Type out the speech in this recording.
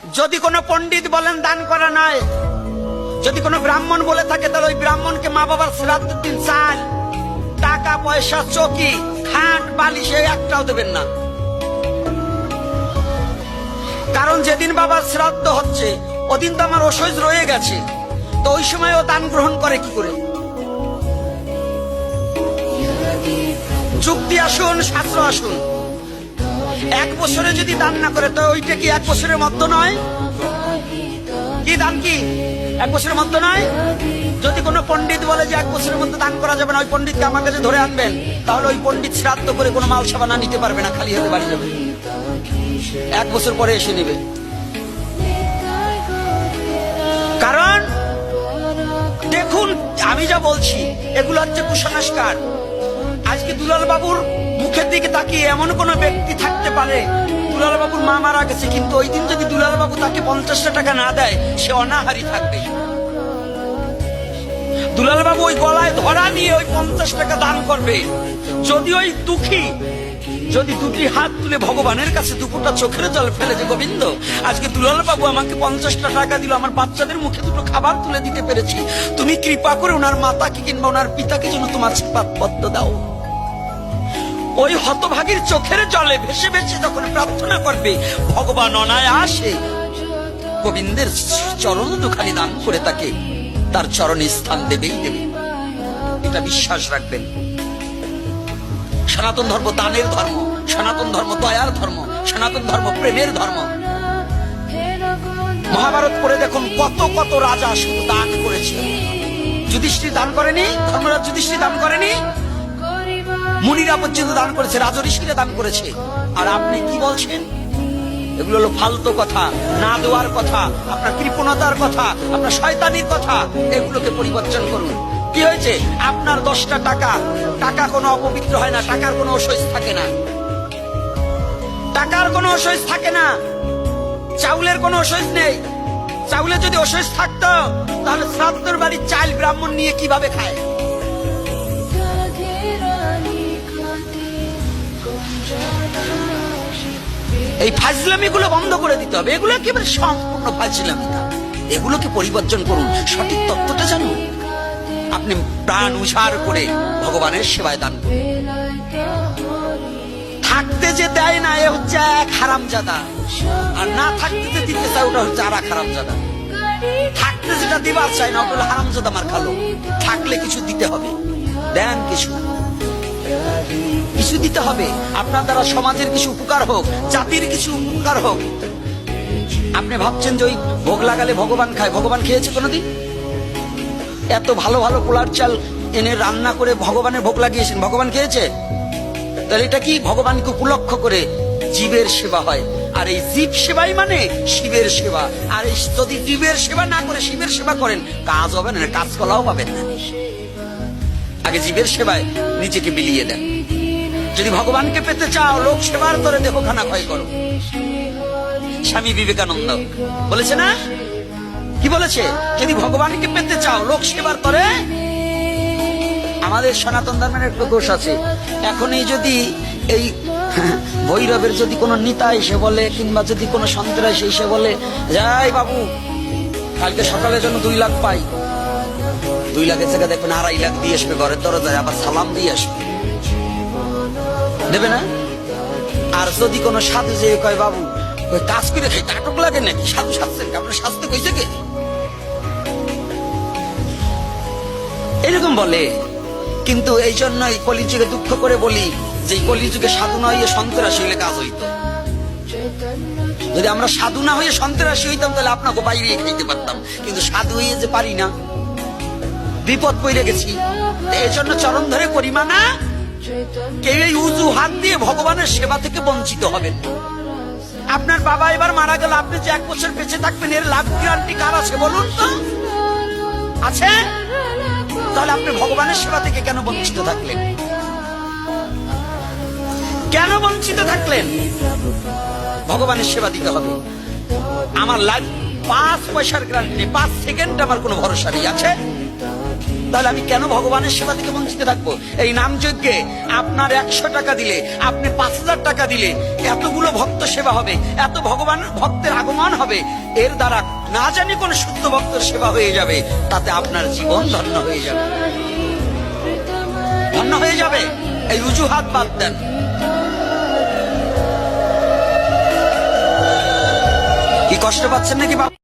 যদি কোনো পণ্ডিত বলেন দান করা নয়, যদি কোনো ব্রাহ্মণ বলে থাকে, তাহলে ওই ব্রাহ্মণকে মা বাবার শ্রাদ্ধের দিন চাল, টাকা পয়সা, চকি, খাট, বালিশ একটাও দেবেন না। কারণ যেদিন বাবার শ্রাদ্ধ হচ্ছে ওদিন তো আমার অসহ্য রয়ে গেছে, তো ওই সময় ও দান গ্রহণ করে কি করে? যুক্তি আসুন, শাস্ত্র আসুন। 1 বছরে যদি দান না করে, তো ওইটা কি 1 বছরের মধ্যে নয়? কি দান কি 1 বছরের মধ্যে নয়? যদি কোনো পণ্ডিত বলে যে 1 বছরের মধ্যে দান করা যাবে না, ওই পণ্ডিতকে আমার কাছে ধরে আনবেন, তাহলে ওই পণ্ডিত শ্রাদ্ধ করে কোনো মাল সাবানা নিতে পারবে না, খালি হাতে বাড়ি যাবে, 1 বছর পরে এসে নেবে। কারণ দেখুন, আমি যা বলছি এগুলো হচ্ছে কুসংস্কার। আজকে দুলাল বাবুর মুখের দিকে তাকিয়ে এমন কোন ব্যক্তি থাকতে পারে, দুলাল বাবুর মা মারা গেছে, কিন্তু ওই দিন যদি দুলাল বাবু তাকে 50টা টাকা না দেয়, সে অনাহারি থাকবে। দুলাল বাবু ওই গলায় ধরা নিয়ে ওই 50 টাকা দান করবে। যদি ওই দুঃখী যদি দুটি হাত তুলে ভগবানের কাছে দুপুরটা চোখের জল ফেলে, যে গোবিন্দ, আজকে দুলাল বাবু আমাকে 50টা টাকা দিল, আমার বাচ্চাদের মুখে দুটো খাবার তুলে দিতে পেরেছি, তুমি কৃপা করে ওনার মাতাকে কিংবা ওনার পিতাকে যেন তোমার পদ্ম দাও। ওই হতভাগীর চোখের জলে ভেসে ভেসে যখন প্রার্থনা করবে, ভগবান অনায়াসে গোবিন্দের চরণ দুখানি দান করে তাকে তার চরণে স্থান দেবেই দেবে। এটা বিশ্বাস রাখবেন। সনাতন ধর্ম দানের ধর্ম, সনাতন ধর্ম দয়ার ধর্ম, সনাতন ধর্ম প্রেমের ধর্ম। মহাভারত পড়ে দেখুন, কত কত রাজা শুধু দান করেছে। যুধিষ্ঠির দান করেনি? ধর্মরাজ যুধিষ্ঠির দান করেনি? মুনিরা পর্যন্ত দান করেছে, রাজঋষিরা দান করেছে। আর আপনি কি বলছেন? এগুলো হলো ফালতু কথা, না দেওয়ার কথা, আপনার কৃপণতার কথা, আপনার শয়তানির কথা। এগুলোকে পরিবর্তন করুন। কি হয়েছে? আপনার 10টা টাকা, টাকা কোনো অপবিত্র হয় না, টাকার কোনো অসহ্য থাকে না, টাকার কোনো অসহ্য থাকে না। চাউলের কোনো অসহ্য নেই। চাউলে যদি অসহ্য থাকতো, তাহলে শ্রাদ্ধের বাড়ির চাল ব্রাহ্মণ নিয়ে কিভাবে খায়? এই ফাজলামি গুলো বন্ধ করে দিতে হবে। এগুলো একেবারে সম্পূর্ণ ফাজলামি। এগুলোকে পরিবর্তন করুন, সঠিক তত্ত্বটা জানুন। আপনি প্রাণ উজাড় করে ভগবানের সেবায় দান করুন। থাকতে যে দেয় না, এ হচ্ছে এক হারামজাদা, আর না থাকতে যে দিতে চায়, ওটা হচ্ছে আর এক হারামজাদা। থাকতে যেটা দিবার চায় না, ওটা হলো হারামজাদা মার খালো। থাকলে কিছু দিতে হবে, দেন কিছু, কিছু দিতে হবে। আপনার দ্বারা সমাজের কিছু উপকার হোক, জাতির কিছু উপকার হোক। আপনি ভাবছেন যে ওই ভোগ লাগালে ভগবান খায়? ভগবান খেয়েছে কোনোদিন? এত ভালো ভালো পোলার চাল এনে রান্না করে ভগবানের ভোগ লাগিয়েছেন, ভগবান খেয়েছে? তাহলে এটা কি? ভগবানকে উপলক্ষ করে জীবের সেবা হয়। আর এই জীব সেবাই মানে শিবের সেবা। আর এই যদি জীবের সেবা না করে শিবের সেবা করেন, কাজ হবে না, কাজ কলাও পাবেন না। আগে জীবের সেবায় নিজেকে বিলিয়ে দেন। যদি ভগবানকে পেতে চাও, লোক সেবার তরে দেহখানা ক্ষয় করো। স্বামী বিবেকানন্দ বলেছে না? কি বলেছে? যদি ভগবানকে পেতে চাও, লোক সেবার তরে। আমাদের সনাতন ধর্মের একটু দোষ আছে। এখনই যদি এই ভৈরবের যদি কোনো নেতা এসে বলে, কিংবা যদি কোনো সন্ত্রাসী এসে বলে, যাই বাবু কালকে সকালে যেন 2 লাখ পাই, 2 লাখের জায়গা দেখবেন 2.5 লাখ দিয়ে আসবে ঘরের দরজায়, আবার সালাম দিয়ে আসবে, দেবে না? আর যদি কোনো সাধু যে কয়, বাবু ওই কাজ করে খাই, নাটক লাগে নাকি? সাধু সাজছেন, আপনার স্বাস্থ্য কইছে কে? এরকম বলে। কিন্তু এই জন্যই কলিযুগে দুঃখ করে বলি যে কলিযুগে সাধু না হইয়ে সন্ত্রাসী হইলে কাজ হইতো। যদি আমরা সাধু না হইয়ে সন্ত্রাসী হইতাম, তাহলে আপনাকে বাইরে খাইতে পারতাম। কিন্তু সাধু হইয়ে যে পারি না, বিপদ পড়ে গেছি। এই জন্য চরণ ধরে করি মানা। কেউ এই উজু হাত দিয়ে ভগবানের সেবা থেকে বঞ্চিত হবেন। আপনার বাবা এবার মারা গেল, আপনি যে 1 বছর বেঁচে থাকবেন, এর লাভ গ্যারান্টি কার আছে বলুন তো? আছে? তাহলে আপনি ভগবানের সেবা থেকে কেন বঞ্চিত থাকলেন? কেন বঞ্চিত থাকলেন? ভগবানের সেবা দিতে হবে। আমার লাইফ 5 পয়সার গ্যারান্টি নেই, 5 সেকেন্ড আমার কোনো ভরসা নেই। আছে? তাহলে আমি কেন ভগবানের সেবা থেকে বঞ্চিত থাকবো? এই নাম যজ্ঞে আপনার 100 টাকা দিলে, আপনি 5000 টাকা দিলে এতগুলো ভক্ত সেবা হবে, এত ভগবান ভক্তের আগমন হবে, এর দ্বারা না জানি কোন শুদ্ধ ভক্তের সেবা হয়ে যাবে, তাতে আপনার জীবন ধন্য হয়ে যাবে, ধন্য হয়ে যাবে। এই অজুহাত বাদ দেন। কি কষ্ট পাচ্ছেন নাকি বাবা?